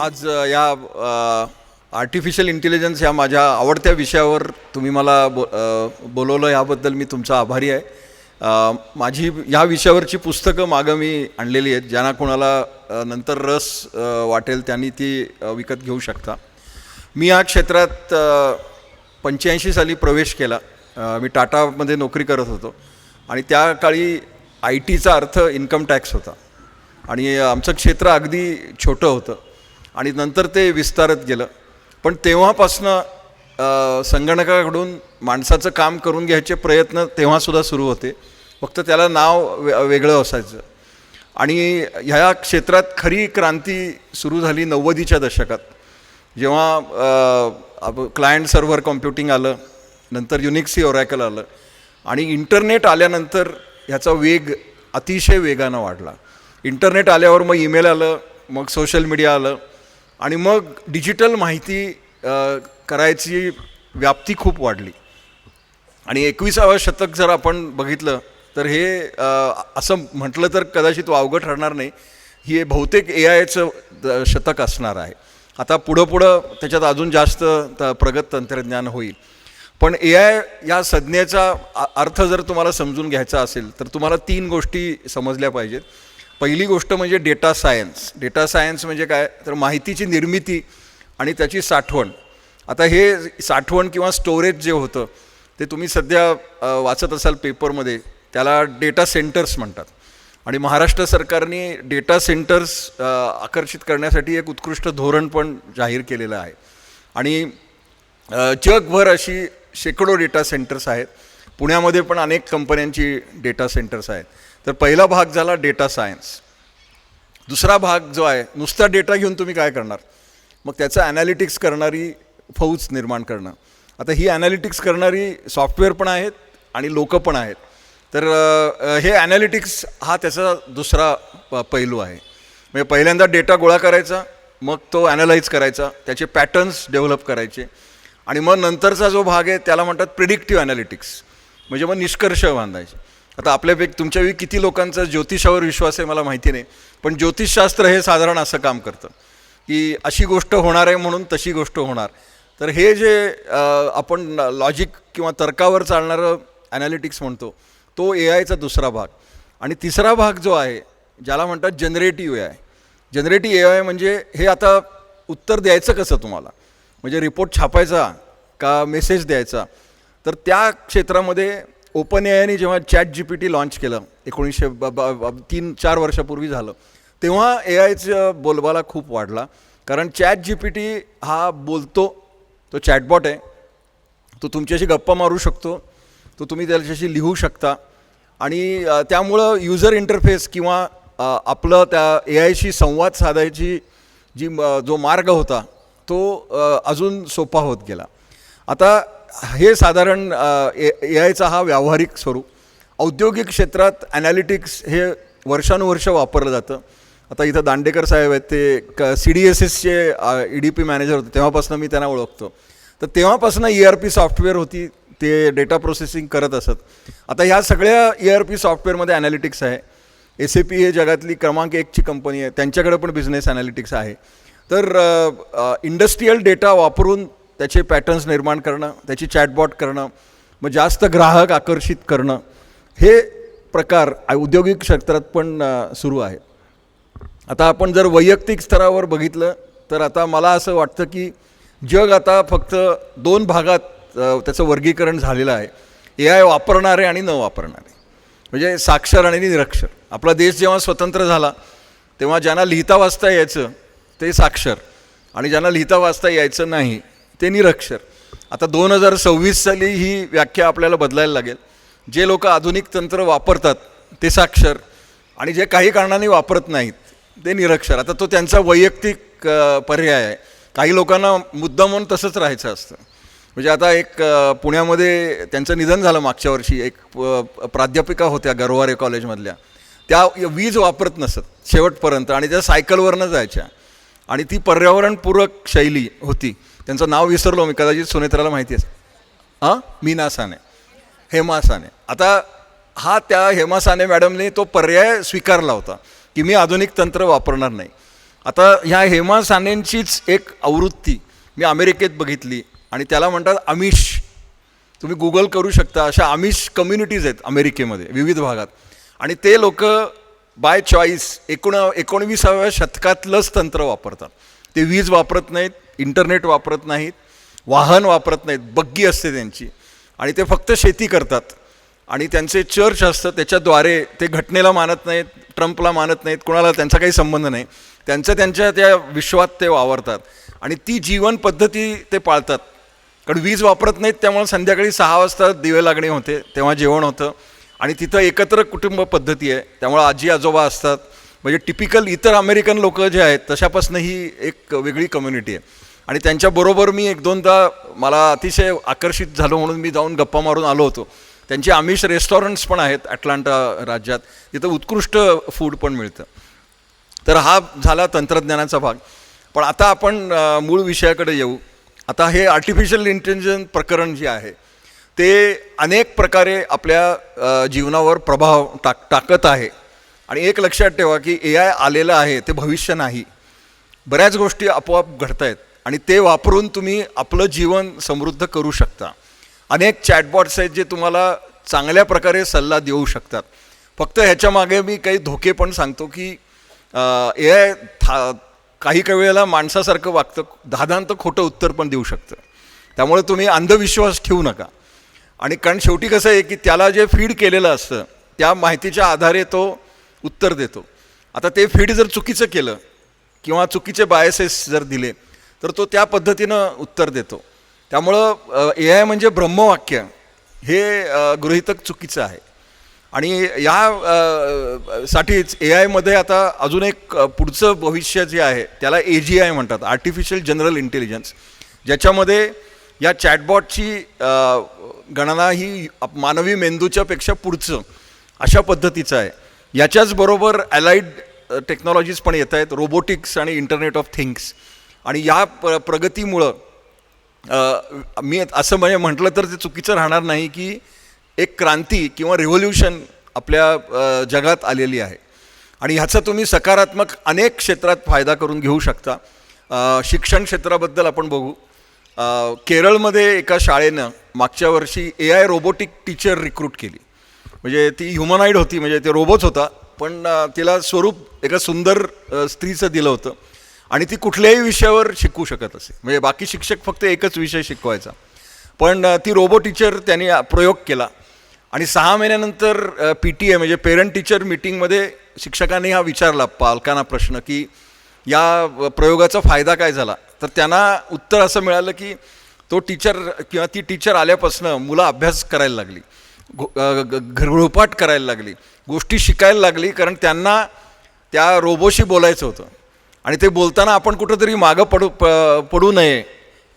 आज या artificial intelligence या माझ्या आवडत्या विषयावर तुम्ही मला बोलवलं याबद्दल मी तुमचा आभारी आहे. माझी ह्या विषयावरची पुस्तकं मागं मी आणलेली आहेत. ज्यांना कोणाला नंतर रस वाटेल त्यांनी ती विकत घेऊ शकता. मी या क्षेत्रात 85 साली प्रवेश केला. मी टाटामध्ये नोकरी करत होतो आणि त्या काळी आय टीचा अर्थ इन्कम टॅक्स होता आणि आमचं क्षेत्र अगदी छोटं होतं आणि नंतर ते विस्तारत गेलं. पण तेव्हापासनं संगणकाकडून माणसाचं काम करून घ्यायचे प्रयत्न तेव्हासुद्धा सुरू होते. फक्त त्याला नाव वेगळं असायचं. आणि ह्या क्षेत्रात खरी क्रांती सुरू झाली 90च्या दशकात, जेव्हा क्लायंट सर्व्हर कॉम्प्युटिंग आलं, नंतर युनिक्सी ओरॅकल आलं आणि इंटरनेट आल्यानंतर ह्याचा वेग अतिशय वेगानं वाढला. इंटरनेट आल्यावर मग ईमेल आलं, मग सोशल मीडिया आलं आणि मग डिजिटल माहिती करायची व्याप्ती खूप वाढली. आणि 21वे शतक जर आपण बघितलं तर हे असं म्हटलं तर कदाचित वावगं ठरणार नाही, ही बहुतेक AIचं शतक असणार आहे. आता पुढं त्याच्यात अजून जास्त प्रगत तंत्रज्ञान होईल. पण AI या संज्ञेचा अर्थ जर तुम्हाला समजून घ्यायचा असेल तर तुम्हाला 3 गोष्टी समजल्या पाहिजेत. पहिली गोष्ट म्हणजे डेटा सायन्स. डेटा सायन्स म्हणजे काय, तर माहितीची निर्मिती आणि त्याची साठवण. आता हे साठवण किंवा स्टोरेज जे होतं ते तुम्ही सध्या वाचत असाल पेपरमध्ये, त्याला डेटा सेंटर्स म्हणतात. आणि महाराष्ट्र सरकारने डेटा सेंटर्स आकर्षित करण्यासाठी एक उत्कृष्ट धोरण पण जाहीर केलेलं आहे. आणि जगभर अशी शेकडो डेटा सेंटर्स आहेत. पुण्यामध्ये पण अनेक कंपन्यांची डेटा सेंटर्स आहेत. तर पहिला भाग झाला डेटा सायन्स. दुसरा भाग जो आहे, नुसता डेटा घेऊन तुम्ही काय करणार, मग त्याचं ॲनालिटिक्स करणारी फौज निर्माण करणं. आता ही ॲनालिटिक्स करणारी सॉफ्टवेअर पण आहेत आणि लोकं पण आहेत. तर हे ॲनालिटिक्स हा त्याचा दुसरा पैलू आहे. म्हणजे पहिल्यांदा डेटा गोळा करायचा, मग तो ॲनालाइज करायचा, त्याचे पॅटर्न्स डेव्हलप करायचे आणि मग नंतरचा जो भाग आहे त्याला म्हणतात प्रिडिक्टिव्ह ॲनालिटिक्स, म्हणजे मग निष्कर्ष बांधायचे. आता आपल्यापैकी तुमच्यापैकी किती लोकांचा ज्योतिषावर विश्वास आहे मला माहिती नाही, पण ज्योतिषशास्त्र हे साधारण असं काम करतं की अशी गोष्ट होणार आहे म्हणून तशी गोष्ट होणार. तर हे जे आपण लॉजिक किंवा तर्कावर चालणारं ॲनालिटिक्स म्हणतो तो AIचा दुसरा भाग. आणि तिसरा भाग जो आहे ज्याला म्हणतात जनरेटिव्ह AI. जनरेटिव्ह AI म्हणजे हे आता उत्तर द्यायचं कसं तुम्हाला, म्हणजे रिपोर्ट छापायचा का मेसेज द्यायचा. तर त्या क्षेत्रामध्ये ओपन AIने जेव्हा ChatGPT लॉन्च केलं 3-4 वर्षापूर्वी झालं, तेव्हा AIचं बोलबाला खूप वाढला. कारण ChatGPT हा बोलतो, तो चॅटबॉट आहे, तो तुमच्याशी गप्पा मारू शकतो, तो तुम्ही त्याच्याशी लिहू शकता आणि त्यामुळं युजर इंटरफेस किंवा आपलं त्या AIशी संवाद साधायची जो मार्ग होता तो अजून सोपा होत गेला. आता हे साधारण AIचा हा व्यावहारिक स्वरूप. औद्योगिक क्षेत्रात ॲनालिटिक्स हे वर्षानुवर्ष वापरलं जातं. आता इथं दांडेकर साहेब आहेत, ते CDSSचे EDP मॅनेजर होते, तेव्हापासून मी त्यांना ओळखतो. तर तेव्हापासून ERP सॉफ्टवेअर होती, ते डेटा प्रोसेसिंग करत असत. आता ह्या सगळ्या ERP सॉफ्टवेअरमध्ये ॲनालिटिक्स आहे. SAP हे जगातली क्रमांक 1ची कंपनी आहे, त्यांच्याकडे पण बिझनेस ॲनालिटिक्स आहे. तर इंडस्ट्रीयल डेटा वापरून त्याचे पॅटर्न्स निर्माण करणं, त्याची चॅटबॉट करणं, मग जास्त ग्राहक आकर्षित करणं, हे प्रकार औद्योगिक क्षेत्रात पण सुरू आहे. आता आपण जर वैयक्तिक स्तरावर बघितलं तर आता मला असं वाटतं की जग आता फक्त 2 भागात त्याचं वर्गीकरण झालेलं आहे. AI वापरणारे आणि न वापरणारे, म्हणजे साक्षर आणि निरक्षर. आपला देश जेव्हा स्वतंत्र झाला तेव्हा ज्यांना लिहिता वाचता यायचं ते साक्षर आणि ज्यांना लिहिता वाचता यायचं नाही ते निरक्षर. आता 2026 साली ही व्याख्या आपल्याला बदलायला लागेल. जे लोक आधुनिक तंत्र वापरतात ते साक्षर आणि जे काही कारणाने वापरत नाहीत ते निरक्षर. आता तो त्यांचा वैयक्तिक पर्याय आहे. काही लोकांना मुद्दामून तसंच राहायचं असतं. म्हणजे आता एक पुण्यामध्ये त्यांचं निधन झालं मागच्या वर्षी. एक प्राध्यापिका होत्या गरवारे कॉलेजमधल्या, त्या वीज वापरत नसत शेवटपर्यंत आणि त्या सायकलवरनं जायच्या आणि ती पर्यावरणपूरक शैली होती. त्यांचं नाव विसरलो मी, कदाचित सुनेत्राला माहिती आहे. मीना साने, हेमा साने. आता त्या हेमा साने मॅडमने तो पर्याय स्वीकारला होता की मी आधुनिक तंत्र वापरणार नाही. आता ह्या हेमा सानेंचीच एक आवृत्ती मी अमेरिकेत बघितली आणि त्याला म्हणतात आमिष. तुम्ही गुगल करू शकता, अशा आमिष कम्युनिटीज आहेत अमेरिकेमध्ये विविध भागात. आणि ते लोक बाय चॉईस 19व्या शतकातलंच तंत्र वापरतात. ते वीज वापरत नाहीत, इंटरनेट वापरत नाहीत, वाहन वापरत नाहीत, बग्गी असते त्यांची, आणि ते फक्त शेती करतात. आणि त्यांचे चर्च असतं, त्याच्याद्वारे ते घटनेला मानत नाहीत, ट्रम्पला मानत नाहीत, कोणाला त्यांचा काही संबंध नाही. त्यांच्या त्या विश्वात ते वावरतात आणि ती जीवन पद्धती ते पाळतात. कारण वीज वापरत नाहीत, त्यामुळे संध्याकाळी 6 वाजता दिवे लागणे होते, तेव्हा जेवण होतं. आणि तिथं एकत्र कुटुंब पद्धती आहे, त्यामुळं आजी आजोबा असतात. म्हणजे टिपिकल इतर अमेरिकन लोक जे आहेत तशापासून ही एक वेगळी कम्युनिटी आहे. आणि त्यांच्याबरोबर मी 1-2दा मला अतिशय आकर्षित झालो म्हणून मी जाऊन गप्पा मारून आलो होतो. त्यांची आमिष रेस्टॉरंट्स पण आहेत अटलांटा राज्यात, तिथं उत्कृष्ट फूड पण मिळतं. तर हा झाला तंत्रज्ञानाचा भाग. पण आता आपण मूळ विषयाकडे येऊ. आता हे आर्टिफिशियल इंटेलिजन्स प्रकरण जे आहे ते अनेक प्रकारे आपल्या जीवनावर प्रभाव टाकत आहे. आणि एक लक्षात ठेवा की AI आलेलं आहे ते भविष्य नाही. बऱ्याच गोष्टी आपोआप घडत आहेत आणि ते वापरून तुम्ही आपलं जीवन समृद्ध करू शकता. अनेक चॅटबॉट्स आहेत जे तुम्हाला चांगल्या प्रकारे सल्ला देऊ शकतात. फक्त ह्याच्यामागे मी काही धोके पण सांगतो की AI काही वेळेला माणसासारखं वागतं, धादांत खोटं उत्तर पण देऊ शकतं. त्यामुळे तुम्ही अंधविश्वास ठेवू नका. आणि कारण शेवटी कसं आहे की त्याला जे फीड केलेलं असतं त्या माहितीच्या आधारे तो उत्तर देतो. आता ते फीड जर चुकीचं केलं किंवा चुकीचे बायसेस जर दिले तर तो त्या पद्धतीनं उत्तर देतो. त्यामुळं AI म्हणजे ब्रह्मवाक्य हे गृहीतक चुकीचं आहे. आणि या साठीच AIमध्ये आता अजून एक पुढचं भविष्य जे आहे त्याला AGI म्हणतात, आर्टिफिशियल जनरल इंटेलिजन्स, ज्याच्यामध्ये या चॅटबॉटची गणना ही मानवी मेंदूच्या पेक्षा पुढचं अशा पद्धतीचं आहे. याच्याचबरोबर ॲलाइड टेक्नॉलॉजीज पण येत आहेत, रोबोटिक्स आणि इंटरनेट ऑफ थिंग्स. आणि या प्रगतीमुळं मी असं म्हणजे म्हटलं तर ते चुकीचं राहणार नाही की एक क्रांती किंवा रिव्होल्युशन आपल्या जगात आलेली आहे. आणि ह्याचा तुम्ही सकारात्मक अनेक क्षेत्रात फायदा करून घेऊ शकता. शिक्षण क्षेत्राबद्दल आपण बघू. केरळमध्ये एका शाळेनं मागच्या वर्षी AI रोबोटिक टीचर रिक्रूट केली. म्हणजे ती ह्युमनाईड होती, म्हणजे ते रोबोच होता, पण तिला स्वरूप एका सुंदर स्त्रीचं दिलं होतं आणि ती कुठल्याही विषयावर शिकवू शकत असे. म्हणजे बाकी शिक्षक फक्त एकच विषय शिकवायचा, पण ती रोबो टीचर त्यांनी प्रयोग केला. आणि 6 महिन्यानंतर PTA म्हणजे पेरेंट टीचर मीटिंगमध्ये शिक्षकांनी हा विचारला पालकांना प्रश्न की या प्रयोगाचा फायदा काय झाला. तर त्यांना उत्तर असं मिळालं की तो टीचर किंवा ती टीचर आल्यापासून मुलं अभ्यास करायला लागली, गृहपाठ करायला लागली, गोष्टी शिकायला लागली, कारण त्यांना त्या रोबोशी बोलायचं होतं. आणि ते बोलताना आपण कुठंतरी मागं पडू नये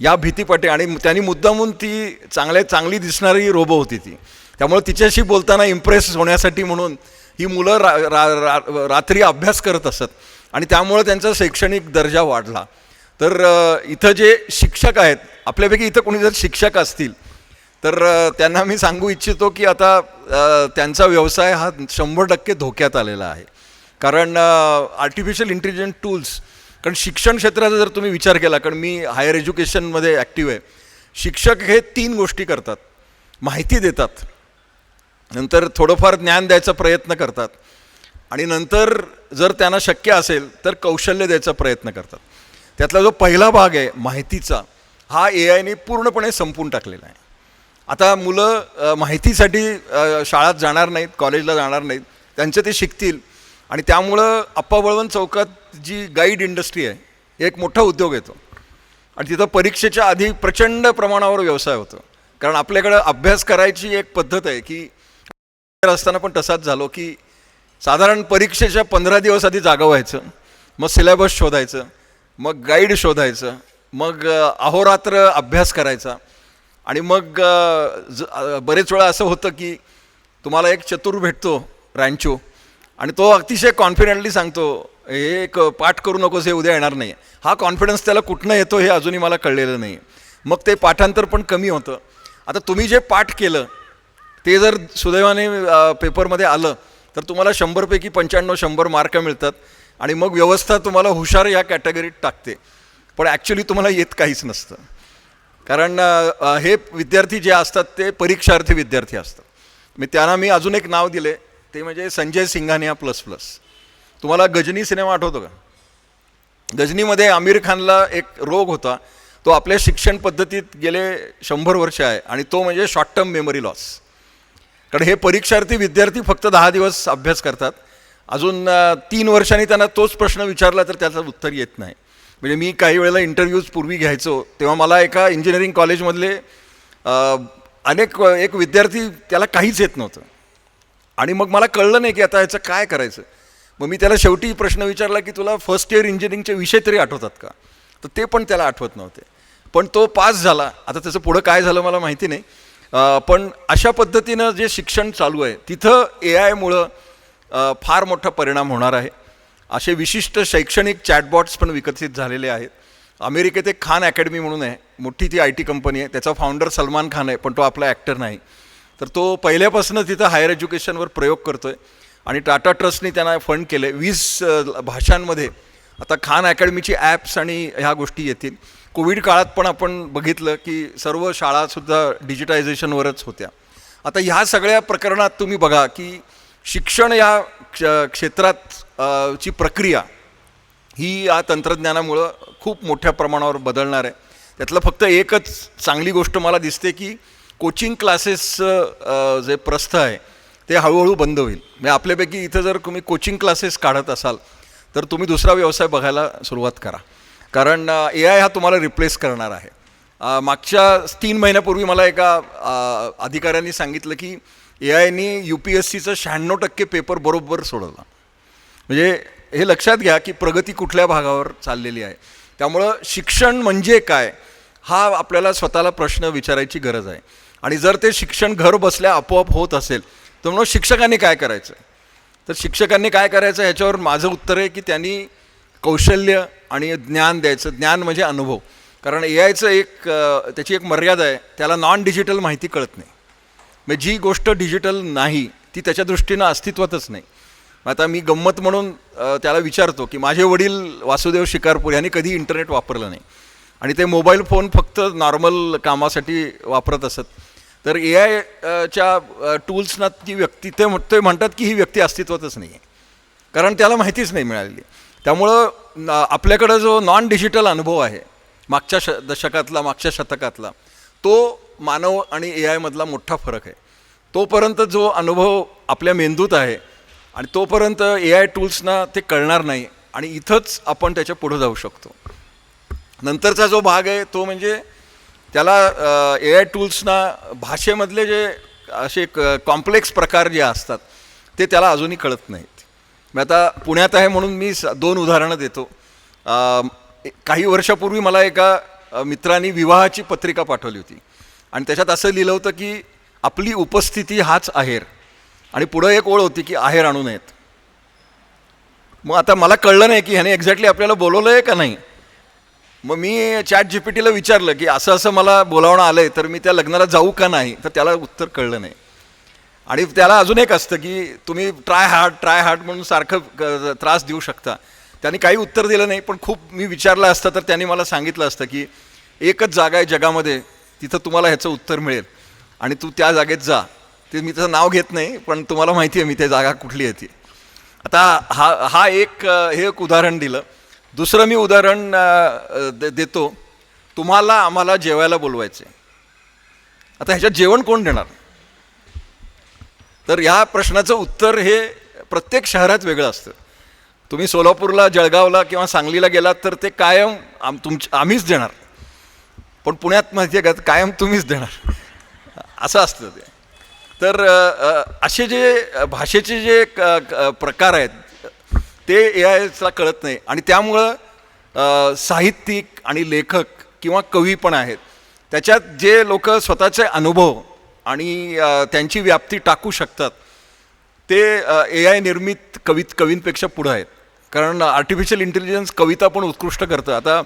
या भीतीपाठी. आणि त्यांनी मुद्दामून ती चांगली दिसणारी रोबो होती ती, त्यामुळे तिच्याशी बोलताना इम्प्रेस होण्यासाठी म्हणून ही मुलं रात्री अभ्यास करत असत आणि त्यामुळं त्यांचा शैक्षणिक दर्जा वाढला. तर इथं जे शिक्षक आहेत, आपल्यापैकी इथं कोणी जर शिक्षक असतील तर त्यांना मी सांगू इच्छितो की आता त्यांचा व्यवसाय हा 100% धोक्यात आलेला आहे. कारण आर्टिफिशियल इंटेलिजन्स टूल्स, कारण शिक्षण क्षेत्राचा जर तुम्ही विचार केला, कारण मी हायर एज्युकेशनमध्ये ॲक्टिव्ह आहे, शिक्षक हे 3 गोष्टी करतात. माहिती देतात, नंतर थोडंफार ज्ञान द्यायचा प्रयत्न करतात आणि नंतर जर त्यांना शक्य असेल तर कौशल्य द्यायचा प्रयत्न करतात. त्यातला जो पहिला भाग आहे माहितीचा, हा AIने पूर्णपणे संपून टाकलेला आहे. आता मुलं माहितीसाठी शाळेत जाणार नाहीत, कॉलेजला जाणार नाहीत, त्यांचं ते शिकतील. आणि त्यामुळं आप्पा बळवंत चौकात जी गाईड इंडस्ट्री आहे एक मोठा उद्योग येतो आणि तिथं परीक्षेच्या आधी प्रचंड प्रमाणावर व्यवसाय होतो. कारण आपल्याकडं अभ्यास करायची एक पद्धत आहे की असताना पण तसाच झालो की साधारण परीक्षेच्या 15 दिवस आधी जागा व्हायचं, मग सिलेबस शोधायचं, मग गाईड शोधायचं, मग अहोरात्र अभ्यास करायचा. आणि मग बरेच वेळा असं होतं की तुम्हाला एक चतुर भेटतो रँचो आणि तो अतिशय कॉन्फिडेंटली सांगतो हे एक पाठ करू नकोस, हे उद्या येणार नाही. हा कॉन्फिडन्स त्याला कुठनं येतो हे अजूनही मला कळलेलं नाही. मग ते पाठांतर पण कमी होतं. आता तुम्ही जे पाठ केलं ते जर सुदैवाने पेपरमध्ये आलं तर तुम्हाला 100 पैकी 95-100 मार्क मिळतात आणि मग व्यवस्था तुम्हाला हुशार या कॅटेगरीत टाकते, पण ॲक्च्युली तुम्हाला येत काहीच नसतं. कारण हे विद्यार्थी जे असतात ते परीक्षार्थी विद्यार्थी असतात. त्यांना मी अजून एक नाव दिले, ते म्हणजे संजय सिंघानिया प्लस प्लस. तुम्हाला गजनी सिनेमा आठवतो का? गजनीमध्ये आमिर खानला एक रोग होता, तो आपल्या शिक्षण पद्धतीत गेले 100 वर्ष आहे, आणि तो म्हणजे शॉर्ट टर्म मेमरी लॉस. कारण हे परीक्षार्थी विद्यार्थी फक्त 10 दिवस अभ्यास करतात, अजून 3 वर्षांनी त्यांना तोच प्रश्न विचारला तर त्याचं उत्तर येत नाही. म्हणजे मी काही वेळेला इंटरव्ह्यूज पूर्वी घ्यायचो, तेव्हा मला एका इंजिनिअरिंग कॉलेजमधले एक विद्यार्थी, त्याला काहीच येत नव्हतं, आणि मग मला कळलं नाही की आता ह्याचं काय करायचं. मग मी त्याला शेवटी प्रश्न विचारला की तुला फर्स्ट इयर इंजिनिअरिंगचे विषय तरी आठवतात का? तर ते पण त्याला आठवत नव्हते, पण तो पास झाला. आता त्याचं पुढं काय झालं मला माहिती नाही, पण अशा पद्धतीनं जे शिक्षण चालू आहे तिथं AI मुळं फार मोठा परिणाम होणार आहे. असे विशिष्ट शैक्षणिक चॅटबॉट्स पण विकसित झालेले आहेत. अमेरिकेत एक खान अकॅडमी म्हणून आहे, मोठी ती IT कंपनी आहे, त्याचा फाउंडर सलमान खान आहे, पण तो आपला ॲक्टर नाही. तर तो पहिल्यापासून तिथं हायर एज्युकेशनवर प्रयोग करतो आहे, आणि टाटा ट्रस्टनी त्यांना फंड केले. 20 भाषांमध्ये आता खान अकॅडमीची ॲप्स आणि ह्या गोष्टी येतील. कोविड काळात पण आपण बघितलं की सर्व शाळासुद्धा डिजिटायझेशनवरच होत्या. आता ह्या सगळ्या प्रकरणात तुम्ही बघा की शिक्षण या क्षेत्रात ची प्रक्रिया ही या तंत्रज्ञानामुळं खूप मोठ्या प्रमाणावर बदलणार आहे. त्यातलं फक्त एकच चांगली गोष्ट मला दिसते की कोचिंग क्लासेसचं जे प्रस्थ आहे ते हळूहळू बंद होईल. म्हणजे आपल्यापैकी इथं जर तुम्ही कोचिंग क्लासेस काढत असाल तर तुम्ही दुसरा व्यवसाय बघायला सुरुवात करा, कारण AI हा तुम्हाला रिप्लेस करणार आहे. मागच्या 3 महिन्यापूर्वी मला एका अधिकाऱ्यांनी सांगितलं की AIनी UPSCचं 96% पेपर बरोबर सोडवला. म्हणजे हे लक्षात घ्या की प्रगती कुठल्या भागावर चाललेली आहे. त्यामुळं शिक्षण म्हणजे काय हा आपल्याला स्वतःला प्रश्न विचारायची गरज आहे. आणि जर ते शिक्षण घर बसल्या आपोआप होत असेल तर म्हणून शिक्षकांनी काय करायचं? तर शिक्षकांनी काय करायचं ह्याच्यावर माझं उत्तर आहे की त्यांनी कौशल्य आणि ज्ञान द्यायचं. ज्ञान म्हणजे अनुभव. कारण AIचं त्याची एक मर्यादा आहे, त्याला नॉन डिजिटल माहिती कळत नाही. म्हणजे जी गोष्ट डिजिटल नाही ती त्याच्या दृष्टीनं अस्तित्वातच नाही. आता मी गंमत म्हणून त्याला विचारतो की माझे वडील वासुदेव शिकारपूर यांनी कधी इंटरनेट वापरलं नाही, आणि ते मोबाईल फोन फक्त नॉर्मल कामासाठी वापरत असत. तर AIच्या टूल्सना ती व्यक्ती ते म्हणतात की ही व्यक्ती अस्तित्वातच नाही आहे, कारण त्याला माहितीच नाही मिळालेली. त्यामुळं आपल्याकडं जो नॉन डिजिटल अनुभव आहे मागच्या दशकातला, मागच्या शतकातला, तो मानव आणि AIमधला मोठा फरक आहे. तोपर्यंत जो अनुभव आपल्या मेंदूत आहे आणि तोपर्यंत AI टूल्सना ते कळणार नाही, आणि इथंच आपण त्याच्या पुढं जाऊ शकतो. नंतरचा जो भाग आहे तो म्हणजे त्याला AI टूल्सना भाषेमधले जे असे कॉम्प्लेक्स प्रकार जे असतात ते त्याला अजूनही कळत नाहीत. मी आता पुण्यात आहे म्हणून मी 2 उदाहरणं देतो. काही वर्षापूर्वी मला एका मित्रांनी विवाहाची पत्रिका पाठवली होती, आणि त्याच्यात असं लिहिलं होतं की आपली उपस्थिती हाच आहेर, आणि पुढं एक ओळ होती की आहेर आणू नयेत. मग आता मला कळलं नाही की ह्याने एक्झॅक्टली आपल्याला बोलवलं आहे का नाही. मग मी ChatGPTला विचारलं की असं असं मला बोलावणं आलं आहे, तर मी त्या लग्नाला जाऊ का नाही. तर त्याला उत्तर कळलं नाही. आणि त्याला अजून एक असतं की तुम्ही ट्राय हार्ड म्हणून सारखं त्रास देऊ शकता. त्यांनी काही उत्तर दिलं नाही, पण खूप मी विचारलं असतं तर त्यांनी मला सांगितलं असतं की एकच जागा आहे जगामध्ये तिथं तुम्हाला ह्याचं उत्तर मिळेल, आणि तू त्या जागेत जा. ते मी त्याचं नाव घेत नाही, पण तुम्हाला माहिती आहे मी त्या जागा कुठली आहे ती. आता हे एक उदाहरण दिलं. दुसरं मी उदाहरण देतो. तुम्हाला आम्हाला जेवायला बोलवायचे, आता ह्याच्यात जेवण कोण देणार? तर ह्या प्रश्नाचं उत्तर हे प्रत्येक शहरात वेगळं असतं. तुम्ही सोलापूरला, जळगावला किंवा सांगलीला गेलात तर ते कायम आम्हीच देणार, पण पुण्यात माहिती आहे का कायम तुम्हीच देणार, असं असतं ते. तर असे जे भाषेचे जे प्रकार आहेत ते AIला कळत नाही, आणि त्यामुळं साहित्यिक आणि लेखक किंवा कवी पण आहेत, त्याच्यात जे लोक स्वतःचे अनुभव आणि त्यांची व्याप्ती टाकू शकतात ते AI निर्मित कवींपेक्षा पुढं आहेत. कारण आर्टिफिशियल इंटेलिजन्स कविता पण उत्कृष्ट करतं. आता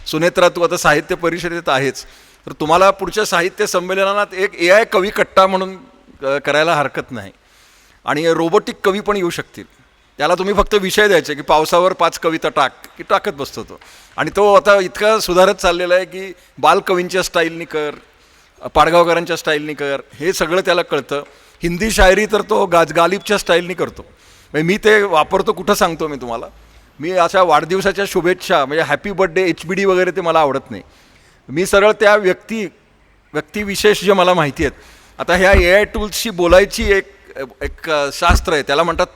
सुनेत्रा, तू आता साहित्य परिषदेत आहेच, तर तुम्हाला पुढच्या साहित्य संमेलनात एक AI कवी कट्टा म्हणून करायला हरकत नाही, आणि रोबोटिक कवी पण येऊ शकतील. त्याला तुम्ही फक्त विषय द्यायचे की पावसावर 5 कविता टाक, की टाकत बसतो तो. आणि तो आता इतका सुधारत चाललेला आहे की बालकवींच्या स्टाईलनी कर, पाडगावकरांच्या स्टाईलनी कर, हे सगळं त्याला कळतं. हिंदी शायरी तर तो गालिबच्या स्टाईलनी करतो. म्हणजे मी ते वापरतो कुठं सांगतो मी तुम्हाला. मी अशा वाढदिवसाच्या शुभेच्छा म्हणजे हॅपी बर्थडे HBD वगैरे ते मला आवडत नाही. मी सरळ त्या व्यक्तिविशेष जे मला माहिती आहेत. आता ह्या AI टूल्सशी बोलायची एक शास्त्र आहे, त्याला म्हणतात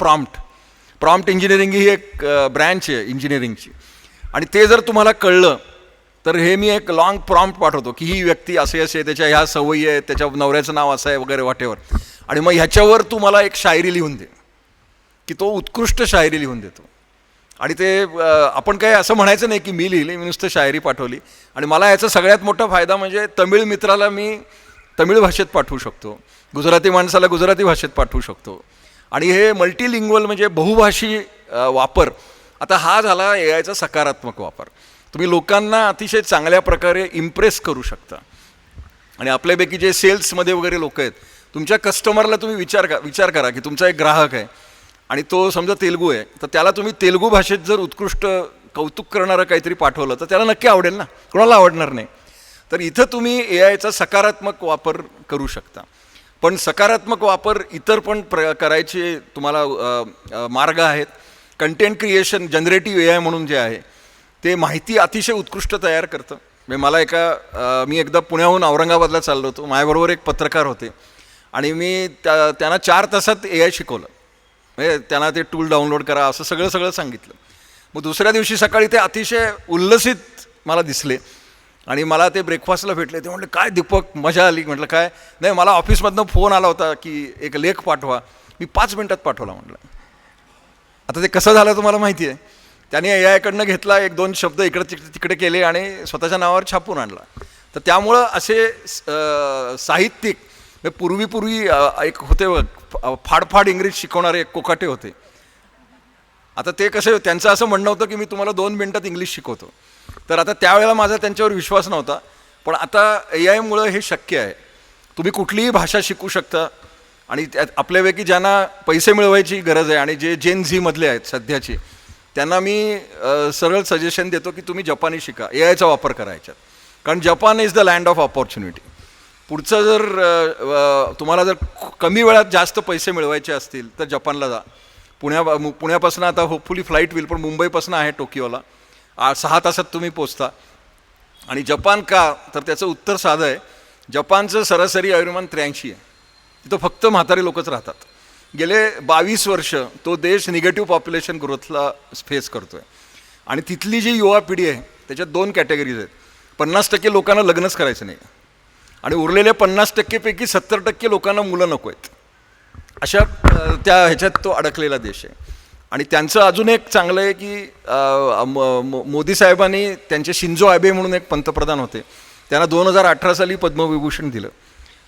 प्रॉम्प्ट इंजिनिअरिंग ही एक ब्रँच आहे इंजिनिअरिंगची. आणि ते जर तुम्हाला कळलं तर हे मी एक लॉंग प्रॉम्प्ट पाठवतो की ही व्यक्ती असे त्याच्या ह्या सवयी आहेत, त्याच्या नवऱ्याचं नाव असं आहे वगैरे वाटेवर. आणि मग ह्याच्यावर तू मला एक शायरी लिहून दे, की तो उत्कृष्ट शायरी लिहून देतो. आणि ते आपण काय असं म्हणायचं नाही की मी लिहिली, मी नुसतं शायरी पाठवली. आणि मला याचा सगळ्यात मोठा फायदा म्हणजे तमिळ मित्राला मी तमिळ भाषेत पाठवू शकतो, गुजराती माणसाला गुजराती भाषेत पाठवू शकतो. आणि हे मल्टीलिंग्वल म्हणजे बहुभाषी वापर. आता हा झाला AIचा सकारात्मक वापर. तुम्ही लोकांना अतिशय चांगल्या प्रकारे इम्प्रेस करू शकता. आणि आपल्यापैकी जे सेल्समध्ये वगैरे लोक आहेत, तुमच्या कस्टमरला तुम्ही विचार करा की तुमचा एक ग्राहक आहे आणि तो समजा तेलगू आहे, तर त्याला तुम्ही तेलगू भाषेत जर उत्कृष्ट कौतुक करणारं काहीतरी पाठवलं तर त्याला नक्की आवडेल ना, कोणाला आवडणार नाही. तर इथं तुम्ही AIचा सकारात्मक वापर करू शकता. पण सकारात्मक वापर इतर पण करायचे तुम्हाला मार्ग आहेत. कंटेंट क्रिएशन, जनरेटिव्ह AI म्हणून जे आहे ते माहिती अतिशय उत्कृष्ट तयार करतं. म्हणजे मला मी एकदा पुण्याहून औरंगाबादला चाललो होतो, माझ्याबरोबर एक पत्रकार होते आणि मी त्यांना 4 तासात AI शिकवलं. म्हणजे त्यांना ते टूल डाउनलोड करा असं सगळं सांगितलं. मग दुसऱ्या दिवशी सकाळी ते अतिशय उल्लसित मला दिसले आणि मला ते ब्रेकफास्टला भेटले. ते म्हटलं काय दीपक, मजा आली. म्हटलं काय नाही, मला ऑफिसमधनं फोन आला होता की एक लेख पाठवा. मी 5 मिनिटात पाठवला म्हटलं. आता ते कसं झालं तुम्हाला माहिती आहे. त्याने AIकडनं घेतला, 1-2 शब्द इकडे तिकडे केले आणि स्वतःच्या नावावर छापून आणला. तर त्यामुळं असे साहित्यिक पूर्वी एक होते फाडफाड इंग्रजी शिकवणारे एक कोकाटे होते. आता ते कसे, त्यांचं असं म्हणणं होतं की मी तुम्हाला 2 मिनिटात इंग्लिश शिकवतो. तर आता त्यावेळेला माझा त्यांच्यावर विश्वास नव्हता. पण आता AIमुळं हे शक्य आहे. तुम्ही कुठलीही भाषा शिकू शकता. आणि आपल्यापैकी ज्यांना पैसे मिळवायची गरज आहे आणि जे Gen Z मधले आहेत सध्याचे, त्यांना मी सरळ सजेशन देतो की तुम्ही जपानी शिका, AIचा वापर करायच्यात. कारण Japan is the land of opportunity. पुढचं जर तुम्हाला जर कमी वेळात जास्त पैसे मिळवायचे असतील तर जपानला जा. पुण्यापासून आता होपफुली फ्लाईट होईल, पण मुंबईपासून आहे टोकियोला, 6 तासात तुम्ही पोचता. आणि जपान का, तर त्याचं उत्तर साधं आहे. जपानचं सरासरी आयुर्मान 83 आहे. तिथं फक्त म्हातारे लोकच राहतात. गेले 22 वर्ष तो देश निगेटिव्ह पॉप्युलेशन ग्रोथला फेस करतो आहे. आणि तिथली जी युवा पिढी आहे त्याच्यात 2 कॅटेगरीज आहेत. 50% लोकांना लग्नच करायचं नाही आणि उरलेल्या 50% पैकी 70% लोकांना मुलं नको आहेत. अशा ह्याच्यात तो अडकलेला देश आहे. आणि त्यांचं अजून एक चांगलं आहे की मोदी साहेबांनी त्यांचे शिंजो ॲबे म्हणून एक पंतप्रधान होते, त्यांना 2018 साली पद्मविभूषण दिलं.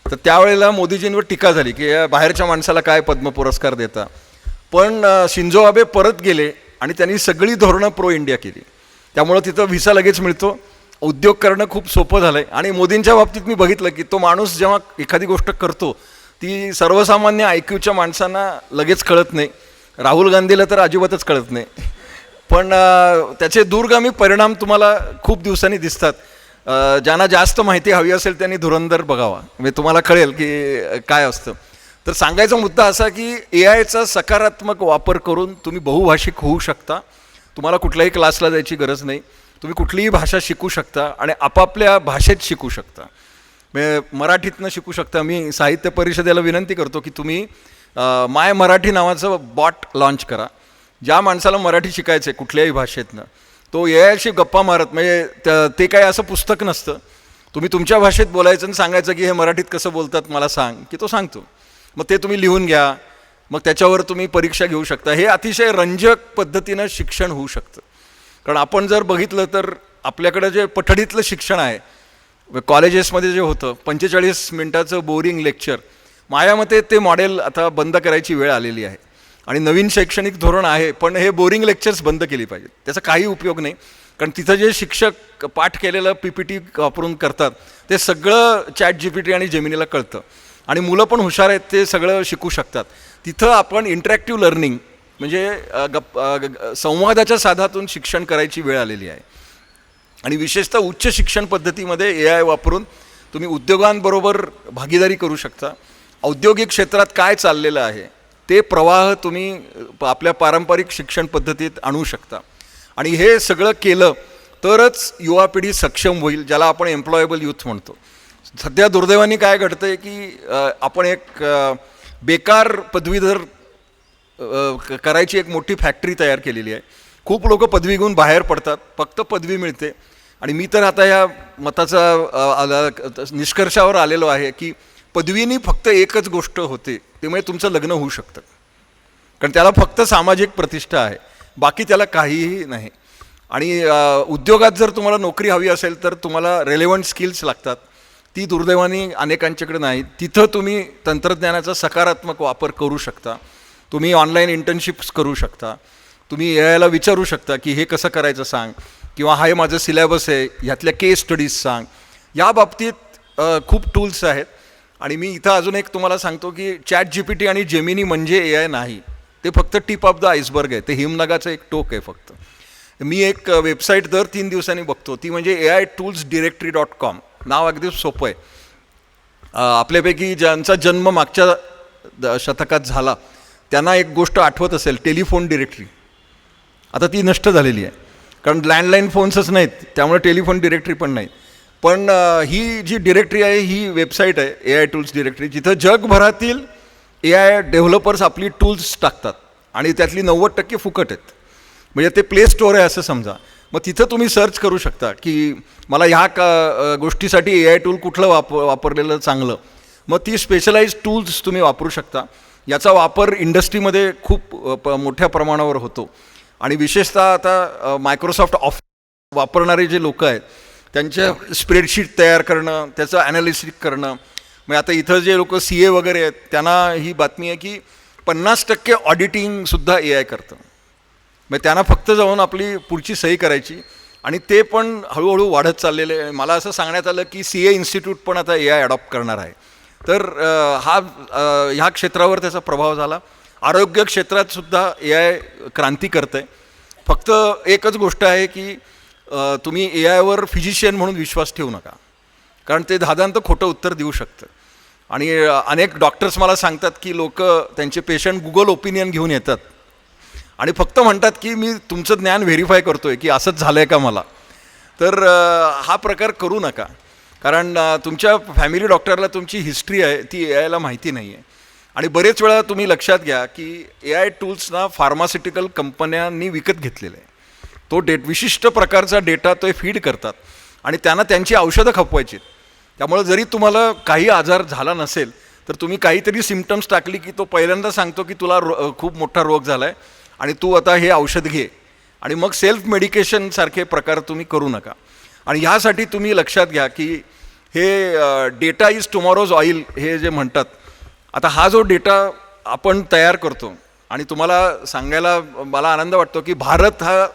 तर त्यावेळेला मोदीजींवर टीका झाली की बाहेरच्या माणसाला काय पद्म पुरस्कार देता. पण शिंजो ॲबे परत गेले आणि त्यांनी सगळी धोरणं प्रो इंडिया केली. त्यामुळं तिथं व्हिसा लगेच मिळतो, उद्योग करणं खूप सोपं झालं आहे. आणि मोदींच्या बाबतीत मी बघितलं की तो माणूस जेव्हा एखादी गोष्ट करतो ती सर्वसामान्य IQच्या माणसांना लगेच कळत नाही. राहुल गांधीला तर अजिबातच कळत नाही. पण त्याचे दूरगामी परिणाम तुम्हाला खूप दिवसांनी दिसतात. ज्यांना जास्त माहिती हवी असेल त्यांनी धुरंधर बघावा, म्हणजे तुम्हाला कळेल की काय असतं. तर सांगायचा मुद्दा असा की AIचा सकारात्मक वापर करून तुम्ही बहुभाषिक होऊ शकता. तुम्हाला कुठल्याही क्लासला जायची गरज नाही. तुम्ही कुठलीही भाषा शिकू शकता आणि आपापल्या भाषेत शिकू शकता. म्हणजे मराठीतनं शिकू शकता. मी साहित्य परिषदेला विनंती करतो की तुम्ही माय मराठी नावाचं बॉट लॉन्च करा. ज्या माणसाला मराठी शिकायचं आहे कुठल्याही भाषेतनं, तो AIशी गप्पा मारत, म्हणजे ते काय असं पुस्तक नसतं. तुम्ही तुमच्या भाषेत बोलायचं आणि सांगायचं की हे मराठीत कसं बोलतात मला सांग, की तो सांगतो. मग ते तुम्ही लिहून घ्या, मग त्याच्यावर तुम्ही परीक्षा घेऊ शकता. हे अतिशय रंजक पद्धतीनं शिक्षण होऊ शकतं. कारण आपण जर बघितलं तर आपल्याकडं जे पठडीतलं शिक्षण आहे, कॉलेजेसमध्ये जे होतं 45 मिनटाचं बोरिंग लेक्चर, माझ्या मते ते मॉडेल आता बंद करायची वेळ आलेली आहे. आणि नवीन शैक्षणिक धोरण आहे, पण हे बोरिंग लेक्चर्स बंद केली पाहिजेत. त्याचा काही उपयोग नाही. कारण तिथं जे शिक्षक पाठ केलेलं PPT वापरून करतात ते सगळं ChatGPT आणि जेमिनीला कळतं. आणि मुलं पण हुशार आहेत, ते सगळं शिकू शकतात. तिथं आपण इंटरॅक्टिव्ह लर्निंग म्हणजे संवादाच्या साधातून शिक्षण करायची वेळ आलेली आहे. आणि विशेषतः उच्च शिक्षण पद्धतीमध्ये ए आय वापरून तुम्ही उद्योगांबरोबर भागीदारी करू शकता. औद्योगिक क्षेत्रात काय चाललेलं आहे ते प्रवाह तुम्ही आपल्या पारंपरिक शिक्षण पद्धतीत आणू शकता. आणि हे सगळं केलं तरच युवा पिढी सक्षम होईल, ज्याला आपण एम्प्लॉयबल यूथ म्हणतो. सध्या दुर्दैवाने काय घडतं आहे की आपण एक बेकार पदवीधर करायची एक मोठी फॅक्टरी तयार केलेली आहे. खूप लोक पदवी घेऊन बाहेर पडतात, फक्त पदवी मिळते. आणि मी तर आता या मताचा निष्कर्षावर आलेलो आहे की पदवीनी फक्त एकच गोष्ट होते, त्यामुळे तुमचं लग्न होऊ शकतं, कारण त्याला फक्त सामाजिक प्रतिष्ठा आहे, बाकी त्याला काहीही नाही. आणि उद्योगात जर तुम्हाला नोकरी हवी असेल तर तुम्हाला रेलेव्हंट स्किल्स लागतात, ती दुर्दैवाने अनेकांच्याकडे नाही. तिथं तुम्ही तंत्रज्ञानाचा सकारात्मक वापर करू शकता. तुम्ही ऑनलाईन इंटर्नशिप्स करू शकता. तुम्ही ए आयला विचारू शकता की हे कसं करायचं सांग, किंवा हा माझं सिलेबस आहे, ह्यातल्या केस स्टडीज सांग. या बाबतीत खूप टूल्स आहेत. आणि मी इथं अजून एक तुम्हाला सांगतो की ChatGPT आणि जेमिनी म्हणजे ए आय नाही, ते फक्त टिप ऑफ द आईसबर्ग आहे, ते हिमनगाचं एक टोक आहे फक्त. मी एक वेबसाईट दर 3 दिवसांनी बघतो, ती म्हणजे AIToolsDirectory.com. नाव अगदी सोपं आहे. आपल्यापैकी ज्यांचा जन्म मागच्या शतकात झाला त्यांना एक गोष्ट आठवत असेल, टेलिफोन डिरेक्टरी. आता ती नष्ट झालेली आहे, कारण लँडलाईन फोन्सच नाहीत, त्यामुळे टेलिफोन डिरेक्टरी पण नाही. पण ही जी डिरेक्टरी आहे ही वेबसाईट आहे AITools डिरेक्टरी, जिथं जगभरातील AI डेव्हलपर्स आपली टूल्स टाकतात आणि त्यातली 90% फुकट आहेत. म्हणजे ते प्ले स्टोअर आहे असं समजा. मग तिथं तुम्ही सर्च करू शकता की मला ह्या गोष्टीसाठी AI टूल कुठलं वापरलेलं चांगलं. मग ती स्पेशलाइज टूल्स तुम्ही वापरू शकता. याचा वापर इंडस्ट्रीमध्ये खूप मोठ्या प्रमाणावर होतो. आणि विशेषतः आता मायक्रोसॉफ्ट ऑफिस वापरणारे जे लोक आहेत त्यांच्या स्प्रेडशीट तयार करणं, त्याचं ॲनालिसिस करणं. मग आता इथं जे लोक CA वगैरे आहेत त्यांना ही बातमी आहे की 50% ऑडिटिंगसुद्धा AI करतं. मग त्यांना फक्त जाऊन आपली पुढची सही करायची, आणि ते पण हळूहळू वाढत चाललेले आहे. मला असं सांगण्यात आलं की CA इन्स्टिट्यूट पण आता AI अडॉप्ट करणार आहे. तर ह्या क्षेत्रावर त्याचा प्रभाव झाला. आरोग्य क्षेत्रात सुद्धा AI क्रांती करतं आहे. फक्त एकच गोष्ट आहे की तुम्ही AIवर फिजिशियन म्हणून विश्वास ठेवू नका, कारण ते धादांत खोटं उत्तर देऊ शकतं. आणि अनेक डॉक्टर्स मला सांगतात की लोक त्यांचे पेशंट Google ओपिनियन घेऊन येतात आणि फक्त म्हणतात की मी तुमचं ज्ञान व्हेरीफाय करतोय की असंच झालं आहे का मला. तर हा प्रकार करू नका, कारण तुमच्या फॅमिली डॉक्टरला तुमची हिस्ट्री आहे ती AIला माहिती नाही आहे. आणि बरेच वेळा तुम्ही लक्षात घ्या की AI टूल्सना फार्मास्युटिकल कंपन्यांनी विकत घेतलेलं आहे. तो विशिष्ट प्रकारचा डेटा तो फीड करतात आणि त्यांना त्यांची औषधं खपवायची. त्यामुळे जरी तुम्हाला काही आजार झाला नसेल तर तुम्ही काहीतरी सिम्पटम्स टाकली की तो पहिल्यांदा सांगतो की तुला खूप मोठा रोग झाला आहे आणि तू आता हे औषध घे. आणि मग सेल्फ मेडिकेशनसारखे प्रकार तुम्ही करू नका. आणि ह्यासाठी तुम्ही लक्षात घ्या की हे डेटा इज टुमॉरोज ऑईल हे जे म्हणतात, आता हा जो डेटा आपण तयार करतो, आणि तुम्हाला सांगायला मला आनंद वाटतो की भारत हा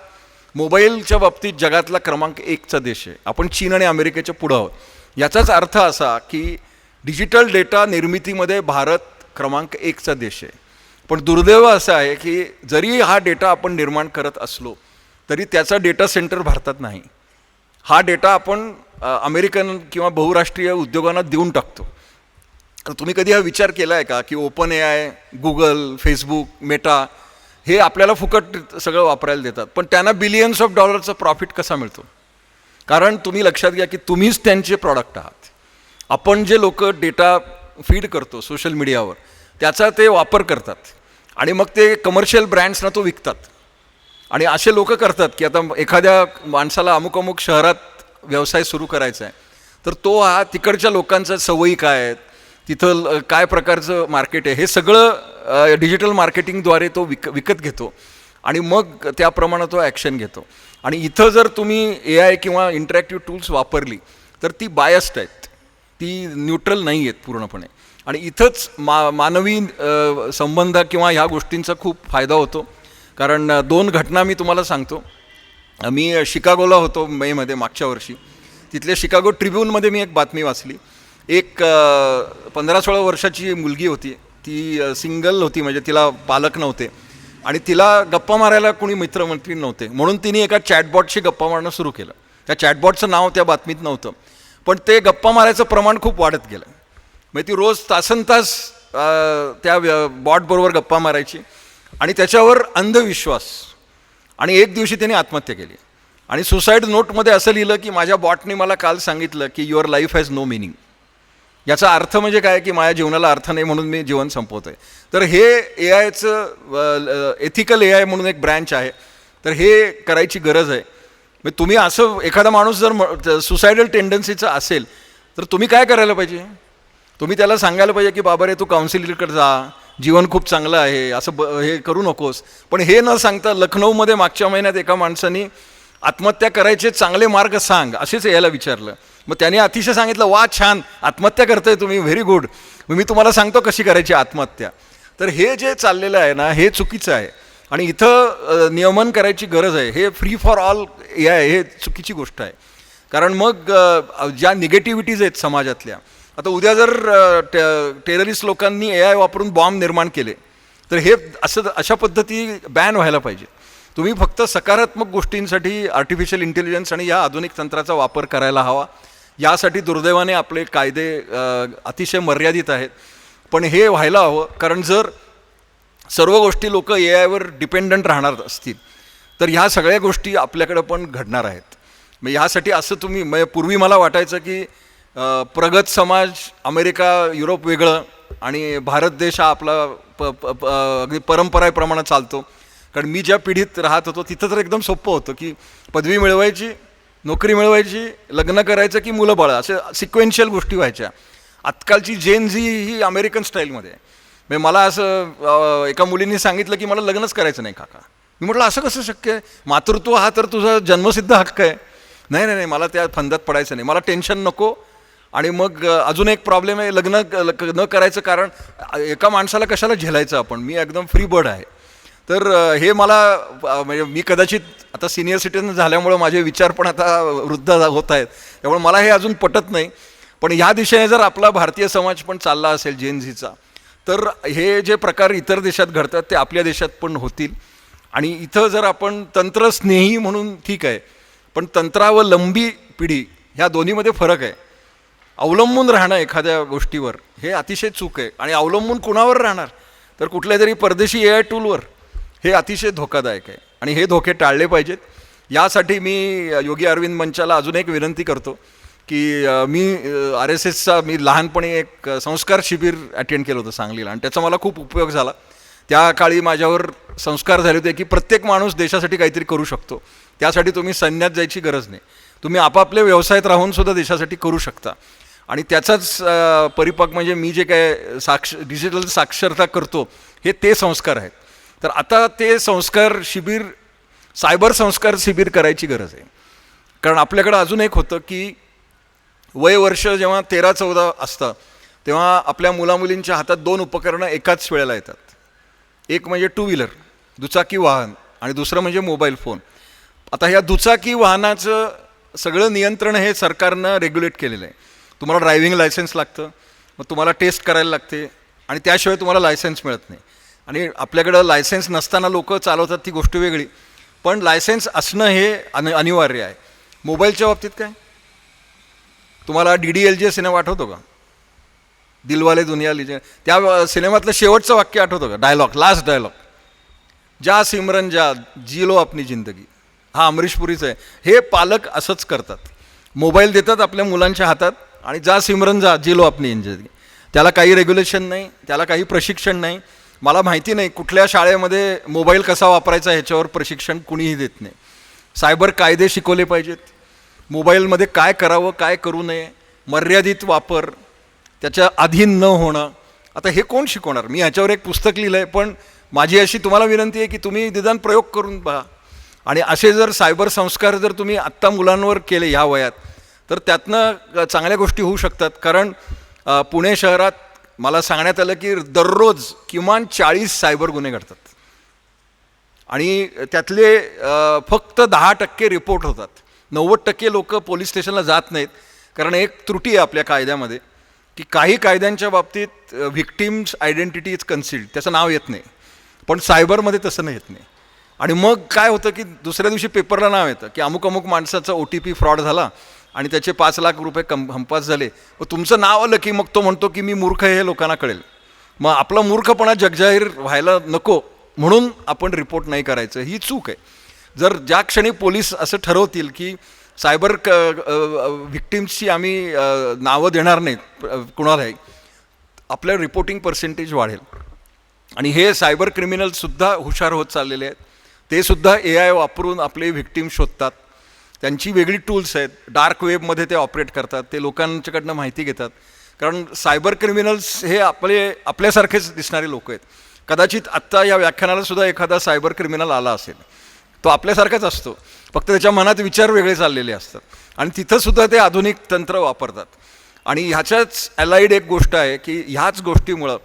मोबाईलच्या बाबतीत जगातला क्रमांक 1चा देश आहे. आपण चीन आणि अमेरिकेच्या पुढं आहोत. याचाच अर्थ असा की डिजिटल डेटा निर्मितीमध्ये भारत क्रमांक 1चा देश आहे. पण दुर्दैव असं आहे की जरी हा डेटा आपण निर्माण करत असलो तरी त्याचा डेटा सेंटर भारतात नाही. हा डेटा आपण अमेरिकन किंवा बहुराष्ट्रीय उद्योगांना देऊन टाकतो. तर तुम्ही कधी हा विचार केला आहे का की OpenAI, गुगल, फेसबुक, मेटा हे आपल्याला फुकट सगळं वापरायला देतात, पण त्यांना बिलियन्स ऑफ डॉलरचा प्रॉफिट कसा मिळतो? कारण तुम्ही लक्षात घ्या की तुम्हीच त्यांचे प्रॉडक्ट आहात. आपण जे लोक डेटा फीड करतो सोशल मीडियावर त्याचा ते वापर करतात आणि मग ते कमर्शियल ब्रँड्सना तो विकतात. आणि असे लोक करतात की आता एखाद्या माणसाला अमुक शहरात व्यवसाय सुरू करायचा आहे, तर तो हा तिकडच्या लोकांच्या सवयी काय आहेत, तिथं काय प्रकारचं मार्केट आहे, हे सगळं डिजिटल मार्केटिंगद्वारे तो विकत घेतो आणि मग त्याप्रमाणे तो ॲक्शन घेतो. आणि इथं जर तुम्ही AI किंवा इंटरॅक्टिव्ह टूल्स वापरली तर ती बायस्ड आहेत, ती न्यूट्रल नाही आहेत पूर्णपणे. आणि इथंच मानवी संबंध किंवा ह्या गोष्टींचा खूप फायदा होतो. कारण 2 घटना मी तुम्हाला सांगतो. मी शिकागोला होतो मेमध्ये मागच्या वर्षी. तिथल्या शिकागो ट्रिब्यूनमध्ये मी एक बातमी वाचली. एक 15-16 वर्षाची मुलगी होती, ती सिंगल होती, म्हणजे तिला पालक नव्हते. आणि तिला गप्पा मारायला कोणी मित्रमंत्री नव्हते, म्हणून तिने एका चॅटबॉटशी गप्पा मारणं सुरू केलं. त्या चॅटबॉटचं नाव त्या बातमीत नव्हतं, पण ते गप्पा मारायचं प्रमाण खूप वाढत गेलं. म्हणजे ती रोज तासनतास त्या बॉटबरोबर गप्पा मारायची आणि त्याच्यावर अंधविश्वास. आणि एक दिवशी त्याने आत्महत्या केली आणि सुसाईड नोटमध्ये असं लिहिलं की माझ्या बॉटने मला काल सांगितलं की your life has no meaning. याचा अर्थ म्हणजे काय की माझ्या जीवनाला अर्थ नाही म्हणून मी जीवन संपवतो आहे. तर हे ए आयचं एथिकल ए आय म्हणून एक ब्रँच आहे, तर हे करायची गरज आहे. म्हणजे तुम्ही असं एखादा माणूस जर सुसायडल टेंडन्सीचा असेल तर तुम्ही काय करायला पाहिजे? तुम्ही त्याला सांगायला पाहिजे की बाबा रे तू काउन्सिलरकडे जा, जीवन खूप चांगलं आहे, असं हे करू नकोस. पण हे न सांगता लखनौमध्ये मागच्या महिन्यात एका माणसाने आत्महत्या करायचे चांगले मार्ग सांग असेच यायला विचारलं. मग त्याने अतिशय सांगितलं, वा छान, आत्महत्या करताय तुम्ही, व्हेरी गुड, मी तुम्हाला सांगतो कशी करायची आत्महत्या. तर हे जे चाललेलं आहे ना हे चुकीचं आहे आणि इथं नियमन करायची गरज आहे. हे free for all A I हे चुकीची गोष्ट आहे. कारण मग ज्या निगेटिव्हिटीज आहेत समाजातल्या, आता उद्या जर टेररिस्ट लोकांनी ए आय वापरून बॉम्ब निर्माण केले तर हे अशा पद्धती बॅन व्हायला पाहिजे. तुम्ही फक्त सकारात्मक गोष्टींसाठी आर्टिफिशियल इंटेलिजन्स आणि या आधुनिक तंत्राचा वापर करायला हवा. यासाठी दुर्दैवाने आपले कायदे अतिशय मर्यादित आहेत, पण हे व्हायला हवं. कारण जर सर्व गोष्टी लोक ए आयवर डिपेंडंट राहणार असतील तर ह्या सगळ्या गोष्टी आपल्याकडं पण घडणार आहेत. मग ह्यासाठी असं तुम्ही म्हणजे पूर्वी मला वाटायचं की प्रगत समाज अमेरिका युरोप वेगळं आणि भारत देश हा आपला अगदी परंपरेप्रमाणे चालतो. कारण मी ज्या पिढीत राहत होतो तिथं तर एकदम सोपं होतं की पदवी मिळवायची, नोकरी मिळवायची, लग्न करायचं की मुलं बाळं, असे सिक्वेन्शियल गोष्टी व्हायच्या. आजकालची जेन झी ही अमेरिकन स्टाईलमध्ये आहे. म्हणजे मला असं एका मुलींनी सांगितलं की मला लग्नच करायचं नाही काका. मी म्हटलं असं कसं शक्य आहे? मातृत्व हा तर तुझा जन्मसिद्ध हक्क आहे. नाही नाही नाही, मला त्या फंदात पडायचं नाही, मला टेन्शन नको. आणि मग अजून एक प्रॉब्लेम आहे, लग्न न करायचं कारण एका माणसाला कशाला झेलायचं आपण, मी एकदम फ्री बर्ड आहे. तर हे मला म्हणजे मी कदाचित आता सिनियर सिटीजन झाल्यामुळं माझे विचार पण आता वृद्ध होत आहेत, त्यामुळे मला हे अजून पटत नाही. पण ह्या दिशेने जर आपला भारतीय समाज पण चालला असेल जेन झीचा, तर हे जे प्रकार इतर देशात घडतात ते आपल्या देशात पण होतील. आणि इथं जर आपण तंत्रस्नेही म्हणून ठीक आहे, पण तंत्रावलंबी पिढी ह्या दोन्हीमध्ये फरक आहे. अवलंबून राहणं एखाद्या गोष्टीवर हे अतिशय चूक आहे. आणि अवलंबून कुणावर राहणार तर कुठल्या तरी परदेशी ए आय टूलवर, हे अतिशय धोकादायक आहे आणि हे धोके टाळले पाहिजेत. यासाठी मी योगी अरविंद मंचाला अजून एक विनंती करतो की मी RSSचा मी लहानपणी एक संस्कार शिबिर अटेंड केलं होतं सांगलीला आणि त्याचा मला खूप उपयोग झाला. त्या काळी माझ्यावर संस्कार झाले होते की प्रत्येक माणूस देशासाठी काहीतरी करू शकतो. त्यासाठी तुम्ही सैन्यात जायची गरज नाही, तुम्ही आपापल्या व्यवसायात राहूनसुद्धा देशासाठी करू शकता. आणि त्याचाच परिपाक म्हणजे मी जे काय डिजिटल साक्षरता करतो हे ते संस्कार आहेत. तर आता ते संस्कार शिबिर, सायबर संस्कार शिबिर करायची गरज आहे. कारण आपल्याकडं अजून एक होतं की वय वर्ष जेव्हा 13-14 असतं तेव्हा आपल्या मुलामुलींच्या हातात 2 उपकरणं एकाच वेळेला येतात. एक म्हणजे टू व्हीलर, दुचाकी वाहन, आणि दुसरं म्हणजे मोबाईल फोन. आता ह्या दुचाकी वाहनाचं सगळं नियंत्रण हे सरकारनं रेग्युलेट केलेलं आहे. तुम्हाला ड्रायव्हिंग लायसन्स लागतं, मग तुम्हाला टेस्ट करायला लागते आणि त्याशिवाय तुम्हाला लायसन्स मिळत नाही. आणि आपल्याकडं लायसन्स नसताना लोक चालवतात ती गोष्ट वेगळी, पण लायसन्स असणं हे अनिवार्य आहे. मोबाईलच्या बाबतीत काय, तुम्हाला DDLJ सिनेमा आठवतो का? दिलवाले दुनिया लीजिए, त्या सिनेमातलं शेवटचं वाक्य आठवतं का? डायलॉग, लास्ट डायलॉग, जा सिमरन जा, जी लो अपनी जिंदगी. हा अमरीश पुरीचं आहे. हे पालक असंच करतात, मोबाईल देतात आपल्या मुलांच्या हातात आणि जा सिमरन जा, जी लो अपनी जिंदगी. त्याला काही रेग्युलेशन नाही, त्याला काही प्रशिक्षण नाही. मला माहिती नाही कुठल्या शाळेमध्ये मोबाईल कसा वापरायचा ह्याच्यावर प्रशिक्षण कुणीही देत नाही. सायबर कायदे शिकवले पाहिजेत, मोबाईलमध्ये काय करावं काय करू नये, मर्यादित वापर, त्याच्या अधीन न होणं. आता हे कोण शिकवणार? मी ह्याच्यावर एक पुस्तक लिहिलं आहे, पण माझी अशी तुम्हाला विनंती आहे की तुम्ही निदान प्रयोग करून पहा. आणि असे जर सायबर संस्कार जर तुम्ही आत्ता मुलांवर केले ह्या वयात तर त्यातनं चांगल्या गोष्टी होऊ शकतात. कारण पुणे शहरात मला सांगण्यात आलं की दररोज किमान 40 सायबर गुन्हे घडतात आणि त्यातले फक्त 10% रिपोर्ट होतात. 90% लोक पोलीस स्टेशनला जात नाहीत. कारण एक त्रुटी आहे आपल्या कायद्यामध्ये की काही कायद्यांच्या बाबतीत व्हिक्टिम्स आयडेंटिटी इज कन्सिल्ड, त्याचं नाव येत नाही. पण सायबरमध्ये तसं नाही येत नाही. आणि मग काय होतं की दुसऱ्या दिवशी पेपरला नाव येतं की अमुक अमुक माणसाचा OTP फ्रॉड झाला आणि त्याचे 5 लाख रुपये हमपास झाले. मग तुमचं नाव आलं की मग तो म्हणतो की मी मूर्ख आहे हे लोकांना कळेल. मग आपला मूर्खपणा जगजाहीर व्हायला नको म्हणून आपण रिपोर्ट नाही करायचं, ही चूक आहे. जर ज्या क्षणी पोलीस असं ठरवतील की सायबर व्हिक्टिम्सची आम्ही नावं देणार नाहीत कुणालाही, आपलं रिपोर्टिंग पर्सेंटेज वाढेल. आणि हे सायबर क्रिमिनलसुद्धा हुशार होत चाललेले आहेत. ते सुद्धा AI वापरून आपले व्हिक्टिम शोधतात. त्यांची वेगळी टूल्स आहेत. डार्क वेबमध्ये ते ऑपरेट करतात. ते लोकांच्याकडनं माहिती घेतात. कारण सायबर क्रिमिनल्स हे आपल्यासारखेच दिसणारे लोक आहेत. कदाचित आत्ता या व्याख्यानाला सुद्धा एखादा सायबर क्रिमिनल आला असेल. तो आपल्यासारखाच असतो, फक्त त्याच्या मनात विचार वेगळे चाललेले असतात. आणि तिथंसुद्धा ते आधुनिक तंत्र वापरतात. आणि ह्याच्याच अलाइड एक गोष्ट आहे की ह्याच गोष्टीमुळं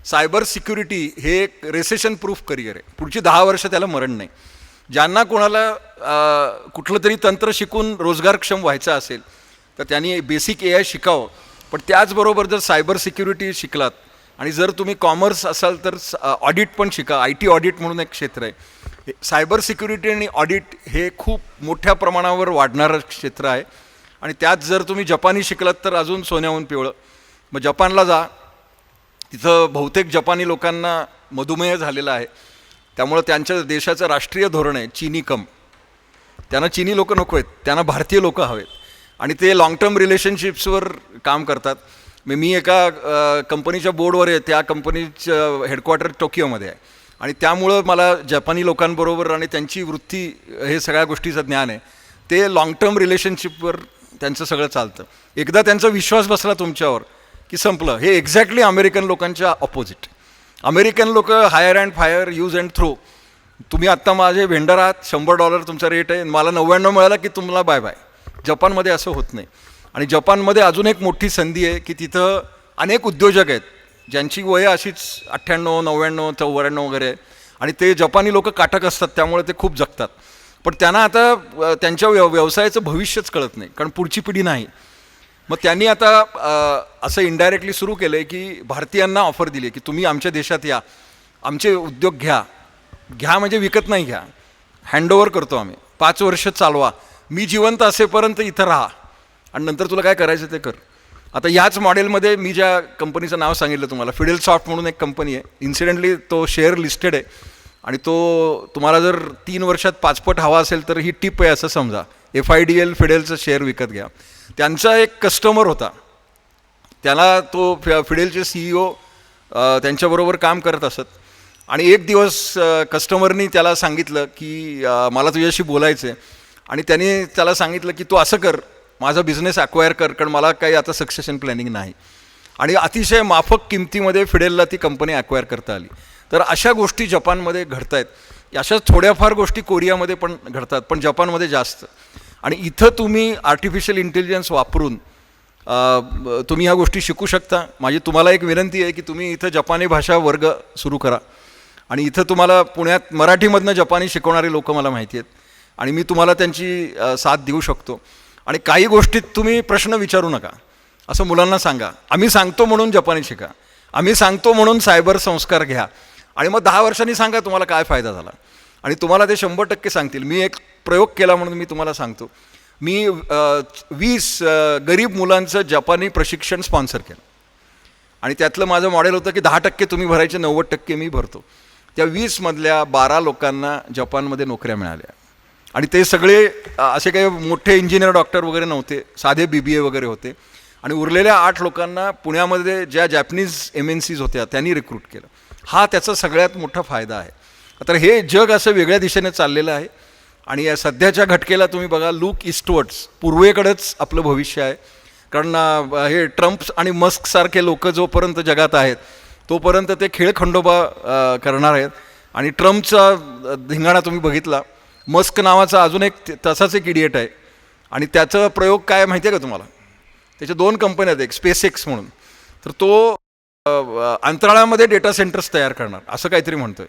सायबर सिक्युरिटी हे एक रेसेशन प्रूफ करिअर आहे. पुढची 10 वर्ष त्याला मरण नाही. ज्यांना कोणाला कुठलं तरी तंत्र शिकून रोजगारक्षम व्हायचं असेल तर त्यांनी बेसिक AI शिकावं. पण त्याचबरोबर जर सायबर सिक्युरिटी शिकलात आणि जर तुम्ही कॉमर्स असाल तर ऑडिट पण शिका. IT ऑडिट म्हणून एक क्षेत्र आहे. सायबर सिक्युरिटी आणि ऑडिट हे खूप मोठ्या प्रमाणावर वाढणारं क्षेत्र आहे. आणि त्यात जर तुम्ही जपानी शिकलात तर अजून सोन्याहून पिवळं. मग जपानला जा. तिथं बहुतेक जपानी लोकांना मधुमेह झालेला आहे. त्यामुळं त्यांच्या देशाचं राष्ट्रीय धोरण आहे चीनी कम. त्यांना चीनी लोक नको आहेत, त्यांना भारतीय लोक हवेत. आणि ते लाँग टर्म रिलेशनशिप्सवर काम करतात. मी एका कंपनीच्या बोर्डवर आहे. त्या कंपनीचं हेडक्वार्टर टोकियोमध्ये आहे. आणि त्यामुळं मला जपानी लोकांबरोबर आणि त्यांची वृत्ती हे सगळ्या गोष्टीचं ज्ञान आहे. ते लाँग टर्म रिलेशनशिपवर त्यांचं सगळं चालतं. एकदा त्यांचा विश्वास बसला तुमच्यावर की संपलं. हे एक्झॅक्टली अमेरिकन लोकांच्या ऑपोजिट. अमेरिकन लोक hire and fire, use and throw. तुम्ही आत्ता माझे व्हेंडर आहात, $100 तुमचा रेट आहे, मला 99 मिळाला की तुम्हाला बाय बाय. जपानमध्ये असं होत नाही. आणि जपानमध्ये अजून एक मोठी संधी आहे की तिथं अनेक उद्योजक आहेत ज्यांची वय अशीच 98, 99, 94 वगैरे आहे. आणि ते जपानी लोक काटक असतात, त्यामुळे ते खूप जगतात. पण त्यांना आता त्यांच्या व्यवसायाचं भविष्यच कळत नाही, कारण पुढची पिढी नाही. मग त्यांनी आता असं इनडायरेक्टली सुरू केलं आहे की भारतीयांना ऑफर दिली आहे की तुम्ही आमच्या देशात या, आमचे उद्योग घ्या. घ्या म्हणजे विकत नाही, घ्या. हँडओव्हर करतो आम्ही, 5 वर्ष चालवा, मी जिवंत असेपर्यंत इथं राहा आणि नंतर तुला काय करायचं ते कर. आता याच मॉडेलमध्ये मी ज्या कंपनीचं नाव सांगितलं तुम्हाला, फिडेल सॉफ्ट म्हणून एक कंपनी आहे. इन्सिडेंटली तो शेअर लिस्टेड आहे आणि तो तुम्हाला जर 3 वर्षात 5 पट हवा असेल तर ही टिप आहे असं समजा. FIDL फिडेलचं शेअर विकत घ्या. त्यांचा एक कस्टमर होता, त्याला तो फिडेलचे CEO त्यांच्याबरोबर काम करत असत. आणि एक दिवस कस्टमरनी त्याला सांगितलं की मला तुझ्याशी बोलायचं आहे. आणि त्याने त्याला सांगितलं की तू असं कर, माझा बिझनेस अक्वायर कर, कारण मला काही आता सक्सेशन प्लॅनिंग नाही. आणि अतिशय माफक किमतीमध्ये फिडेलला ती कंपनी अक्वायर करता आली. तर अशा गोष्टी जपानमध्ये घडत आहेत. अशा थोड्याफार गोष्टी कोरियामध्ये पण घडतात, पण जपानमध्ये जास्त. आणि इथं तुम्ही आर्टिफिशियल इंटेलिजन्स वापरून तुम्ही ह्या गोष्टी शिकू शकता. माझी तुम्हाला एक विनंती आहे की तुम्ही इथं जपानी भाषा वर्ग सुरू करा. आणि इथं तुम्हाला पुण्यात मराठीमधनं जपानी शिकवणारे लोक मला माहिती आहेत आणि मी तुम्हाला त्यांची साथ देऊ शकतो. आणि काही गोष्टीत तुम्ही प्रश्न विचारू नका, असं मुलांना सांगा. आम्ही सांगतो म्हणून जपानी शिका, आम्ही सांगतो म्हणून सायबर संस्कार घ्या. आणि मग 10 वर्षांनी सांगा तुम्हाला काय फायदा झाला. आणि तुम्हाला ते 100% सांगतील. मी एक प्रयोग केला म्हणून मी तुम्हाला सांगतो. मी 20 गरीब मुलांचं जपानी प्रशिक्षण स्पॉन्सर केलं. आणि त्यातलं माझं मॉडेल होतं की 10% तुम्ही भरायचे, 90% मी भरतो. त्या 20 मधल्या 12 लोकांना जपानमध्ये नोकऱ्या मिळाल्या. आणि ते सगळे असे काही मोठे इंजिनियर डॉक्टर वगैरे नव्हते, साधे BBA वगैरे होते. आणि उरलेल्या 8 लोकांना पुण्यामध्ये ज्या जॅपनीज MNCs होत्या त्यांनी रिक्रूट केलं. हा त्याचा सगळ्यात मोठा फायदा आहे. तर हे जग असं वेगळ्या दिशेने चाललेलं आहे. आणि या सध्याच्या घटकेला तुम्ही बघा, लुक ईस्टवर्ड्स, पूर्वेकडेच आपलं भविष्य आहे. कारण हे ट्रम्प आणि मस्कसारखे लोक जोपर्यंत जगात आहेत तोपर्यंत ते खेळखंडोबा करणार आहेत. आणि ट्रम्पचा धिंगाणा तुम्ही बघितला. मस्क नावाचा अजून एक तसाच एक इडियट आहे. आणि त्याचा प्रयोग काय माहिती आहे का तुम्हाला? त्याच्या 2 कंपन्या आहेत, एक SpaceX म्हणून. तर तो अंतराळामध्ये डेटा सेंटर्स तयार करणार असं काहीतरी म्हणतोय.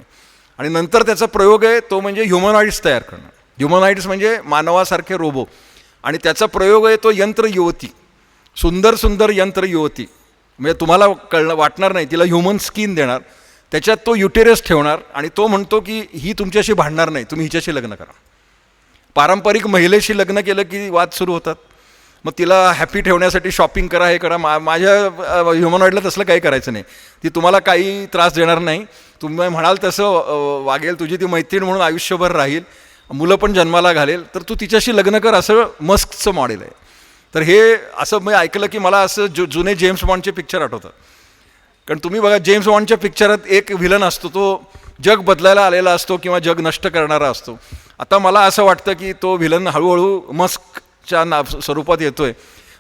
आणि नंतर त्याचा प्रयोग आहे तो म्हणजे ह्युमनॉइड्स तयार करणं. ह्युमनॉइड्स म्हणजे मानवासारखे रोबो. आणि त्याचा प्रयोग आहे तो यंत्र युवती, सुंदर सुंदर यंत्र युवती. म्हणजे तुम्हाला वाटणार नाही, तिला ह्युमन स्किन देणार, त्याच्यात तो युटेरस ठेवणार आणि तो म्हणतो की ही तुमच्याशी भांडणार नाही, तुम्ही हिच्याशी लग्न करा. पारंपरिक महिलेशी लग्न केलं की वाद सुरू होतात. मग तिला हॅपी ठेवण्यासाठी शॉपिंग करा, हे करा. माझ्या ह्युमनॉइडला तसलं काही करायचं नाही. ती तुम्हाला काही त्रास देणार नाही, तुम्ही म्हणाल तसं वागेल, तुझी ती मैत्रीण म्हणून आयुष्यभर राहील, मुलं पण जन्माला घालेल, तर तू तिच्याशी लग्न कर, असं मस्कचं मॉडेल आहे. तर हे असं मी ऐकलं की मला असं जुने जेम्स बॉन्डचे पिक्चर आठवतात. कारण तुम्ही बघा, जेम्स बॉन्डच्या पिक्चरात एक व्हिलन असतो, तो जग बदलायला आलेला असतो किंवा जग नष्ट करणारा असतो. आता मला असं वाटतं की तो व्हिलन हळूहळू मस्कच्या स्वरूपात येतोय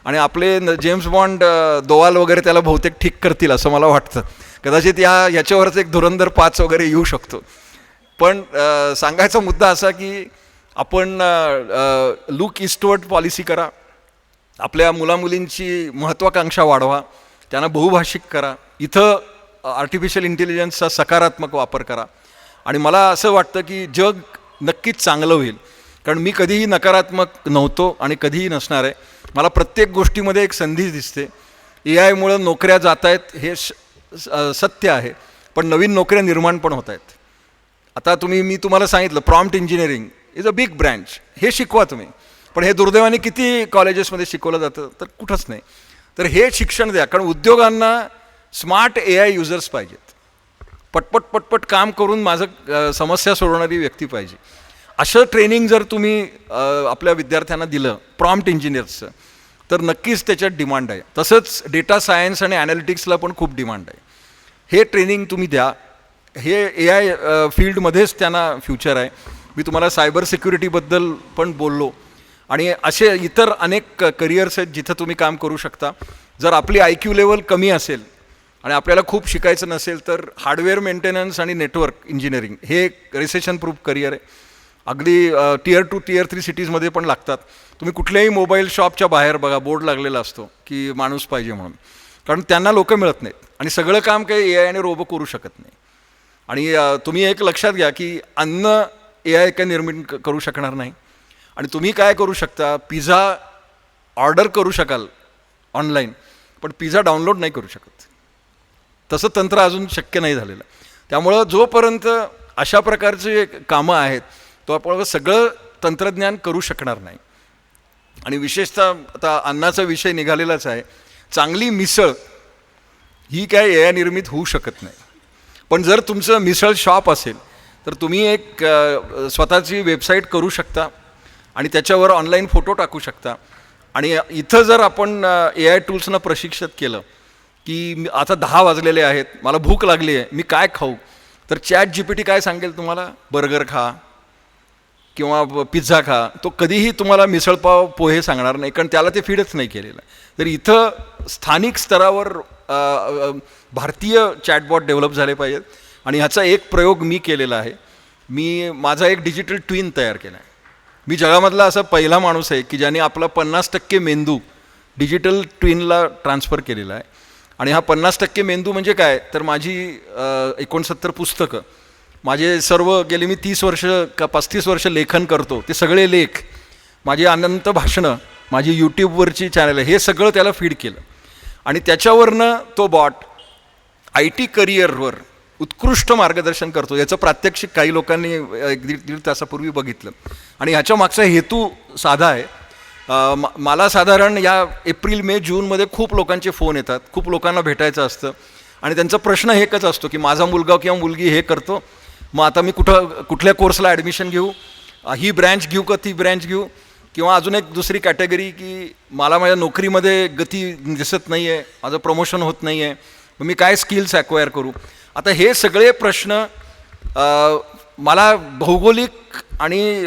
आणि जेम्स बॉन्ड दोवाल वगैरे त्याला बहुतेक ठीक करतील असं मला वाटतं. कदाचित याच्यावरच एक धुरंधर 5 वगैरे येऊ शकतो. पण सांगायचा मुद्दा असा की आपण लुक ईस्टवर्ड पॉलिसी करा, आपल्या मुलामुलींची महत्त्वाकांक्षा वाढवा, त्यांना बहुभाषिक करा, इथं आर्टिफिशियल इंटेलिजन्सचा सकारात्मक वापर करा. आणि मला असं वाटतं की जग नक्कीच चांगलं होईल. कारण मी कधीही नकारात्मक नव्हतो आणि कधीही नसणार आहे. मला प्रत्येक गोष्टीमध्ये एक संधी दिसते. AI मुळे नोकऱ्या जात आहेत हे सत्य आहे, पण नवीन नोकऱ्या निर्माण पण होत आहेत. आता मी तुम्हाला सांगितलं prompt engineering is a big branch, हे शिकवा तुम्ही. पण हे दुर्दैवाने किती कॉलेजेसमध्ये शिकवलं जातं, तर कुठंच नाही. तर हे शिक्षण द्या, कारण उद्योगांना स्मार्ट AI युजर्स पाहिजेत. पटपट पटपट काम करून माझं समस्या सोडवणारी व्यक्ती पाहिजे. असं ट्रेनिंग जर तुम्ही आपल्या विद्यार्थ्यांना दिलं प्रॉम्प्ट इंजिनियर्सचं, तर नक्कीच त्याच्यात डिमांड आहे. तसंच डेटा सायन्स आणि ॲनालिटिक्सला पण खूप डिमांड आहे. हे ट्रेनिंग तुम्ही द्या. हे AI फील्डमध्येच त्यांना फ्युचर आहे. मी तुम्हाला सायबर सिक्युरिटीबद्दल पण बोललो आणि असे इतर अनेक करिअर्स आहेत जिथं तुम्ही काम करू शकता. जर आपली IQ लेवल कमी असेल आणि आपल्याला खूप शिकायचं नसेल, तर हार्डवेअर मेंटेनन्स आणि नेटवर्क इंजिनिअरिंग हे एक रिसेशन प्रूफ करिअर आहे. अगदी Tier 2 Tier 3 सिटीजमध्ये पण लागतात. तुम्ही कुठल्याही मोबाईल शॉपच्या बाहेर बघा, बोर्ड लागलेला असतो की माणूस पाहिजे म्हणून, कारण त्यांना लोक मिळत नाहीत आणि सगळं काम काही AI आणि रोबो करू शकत नाही. आणि तुम्ही एक लक्षात घ्या की अन्न AI काय निर्मिती करू शकणार नाही. आणि तुम्ही काय करू शकता, पिझ्झा ऑर्डर करू शकाल ऑनलाईन, पण पिझ्झा डाउनलोड नाही करू शकत. तसं तंत्र अजून शक्य नाही झालेलं. त्यामुळं जोपर्यंत अशा प्रकारचे कामं आहेत, तो आपण सगळं तंत्रज्ञान करू शकणार नाही. आणि विशेषतः आता अन्नाचा विषय निघालेलाच आहे. चांगली मिसळ ही काय AI निर्मित होऊ शकत नाही. पण जर तुमचं मिसळ शॉप असेल, तर तुम्ही एक स्वतःची वेबसाईट करू शकता आणि त्याच्यावर ऑनलाईन फोटो टाकू शकता. आणि इथं जर आपण AI टूल्सना प्रशिक्षित केलं की आता 10 वाजलेले आहेत, मला भूक लागली आहे, मी काय खाऊ, तर ChatGPT काय सांगेल तुम्हाला, बर्गर खा किंवा पिझ्झा खा. तो कधीही तुम्हाला मिसळपाव पोहे सांगणार नाही, कारण त्याला ते फीडच नाही केलेलं. तर इथं स्थानिक स्तरावर भारतीय चॅटबॉट डेव्हलप झाले पाहिजेत. आणि ह्याचा एक प्रयोग मी केलेला आहे. माझा एक डिजिटल ट्विन तयार केला आहे. मी जगामधला असा पहिला माणूस आहे की ज्याने आपला 50% मेंदू डिजिटल ट्विनला ट्रान्सफर केलेला आहे. आणि हा 50% मेंदू म्हणजे काय, तर माझी 69 पुस्तकं, माझे सर्व गेले मी 30 वर्ष का 35 वर्ष लेखन करतो, ते सगळे लेख, माझी अनंत भाषणं, माझी यूट्यूबवरची चॅनल आहे, हे सगळं त्याला फीड केलं. आणि त्याच्यावरनं तो बॉट IT करिअरवर उत्कृष्ट मार्गदर्शन करतो. याचं प्रात्यक्षिक काही लोकांनी 1-1.5 तासापूर्वी बघितलं. आणि ह्याच्या मागचा हेतू साधा आहे. मला साधारण या एप्रिल मे जूनमध्ये खूप लोकांचे फोन येतात, खूप लोकांना भेटायचं असतं आणि त्यांचा प्रश्न एकच असतो की माझा मुलगा किंवा मुलगी हे करतो, मग आता मी कुठल्या कोर्सला ॲडमिशन घेऊ, ही ब्रँच घेऊ का ती ब्रँच घेऊ, किंवा अजून एक दुसरी कॅटेगरी की मला माझ्या नोकरीमध्ये गती दिसत नाही आहे, माझं प्रमोशन होत नाही आहे, मग मी काय स्किल्स ॲक्वायर करू. आता हे सगळे प्रश्न मला भौगोलिक आणि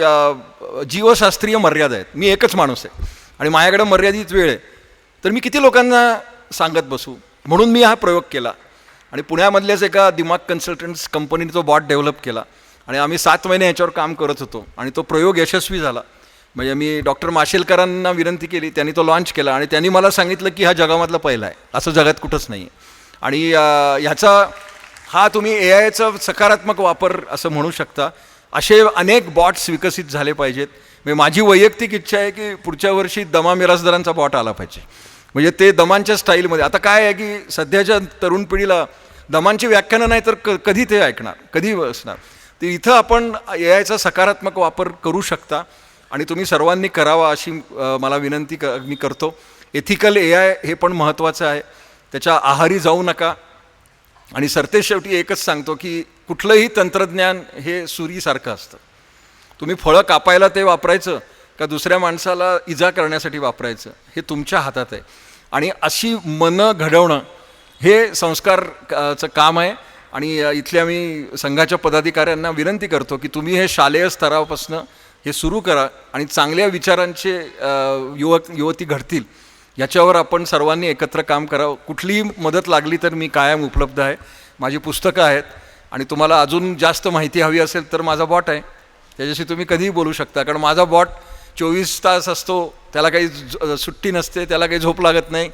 जीवशास्त्रीय मर्यादा आहेत. मी एकच माणूस आहे आणि माझ्याकडे मर्यादित वेळ आहे, तर मी किती लोकांना सांगत बसू. म्हणून मी हा प्रयोग केला आणि पुण्यामधल्याच एका दिमाग कन्सल्टंट्स कंपनीने तो बॉट डेव्हलप केला आणि आम्ही 7 महिने याच्यावर काम करत होतो आणि तो प्रयोग यशस्वी झाला. म्हणजे मी डॉक्टर माशेलकरांना विनंती केली, त्यांनी तो लॉन्च केला आणि त्यांनी मला सांगितलं की हा जगामधला पहिला आहे, असं जगात कुठंच नाही आहे. आणि हा तुम्ही AIचा सकारात्मक वापर असं म्हणू शकता. असे अनेक बॉट्स विकसित झाले पाहिजेत. म्हणजे माझी वैयक्तिक इच्छा आहे की पुढच्या वर्षी दमा मिरासदारांचा बॉट आला पाहिजे. म्हणजे ते दमांच्या स्टाईलमध्ये. आता काय आहे की सध्याच्या तरुण पिढीला दमांची व्याख्यानं नाही तर कधी ते ऐकणार, कधी बसणार. तर इथं आपण ए आयचा सकारात्मक वापर करू शकता आणि तुम्ही सर्वांनी करावा अशी मला विनंती मी करतो. एथिकल ए आय हे पण महत्त्वाचं आहे, त्याच्या आहारी जाऊ नका. आणि सरतेशेवटी एकच सांगतो की कुठलंही तंत्रज्ञान हे सुरीसारखं असतं. तुम्ही फळं कापायला ते वापरायचं का दुसऱ्या माणसाला इजा करण्यासाठी वापरायचं हे तुमच्या हातात आहे. आणि अशी मनं घडवणं हे संस्कारचं काम आहे. आणि इथल्या मी संघाच्या पदाधिकाऱ्यांना विनंती करतो की तुम्ही हे शालेय स्तरापासून हे सुरू करा आणि चांगल्या विचारांचे युवती घडतील याच्यावर आपण सर्वांनी एकत्र काम करावं. कुठलीही मदत लागली तर मी कायम उपलब्ध आहे. माझी पुस्तकं आहेत आणि तुम्हाला अजून जास्त माहिती हवी असेल तर माझा बॉट आहे, त्याच्याशी तुम्ही कधीही बोलू शकता. कारण माझा बॉट 24 तास असतो, त्याला काही सुट्टी नसते, त्याला काही झोप लागत नाही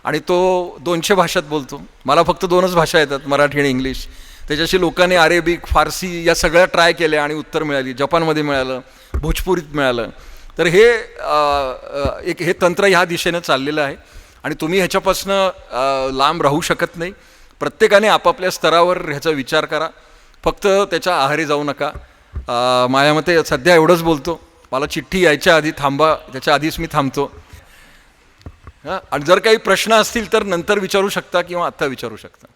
आणि तो 200 भाषात बोलतो. मला फक्त 2च भाषा येतात, मराठी आणि इंग्लिश. त्याच्याशी लोकांनी अरेबिक, फारसी या सगळ्या ट्राय केल्या आणि उत्तर मिळाली. जपानमध्ये मिळालं, भोजपुरीत मिळालं. तर हे तंत्र ह्या दिशेनं चाललेलं आहे आणि तुम्ही ह्याच्यापासनं लांब राहू शकत नाही. प्रत्येकाने आपापल्या स्तरावर ह्याचा विचार करा, फक्त त्याच्या आहारी जाऊ नका. माझ्या मते सध्या एवढंच बोलतो. मला चिठ्ठी यायच्या आधी थांबा, त्याच्या आधीच मी थांबतो. आणि जर काही प्रश्न असतील तर नंतर विचारू शकता किंवा आत्ता विचारू शकता.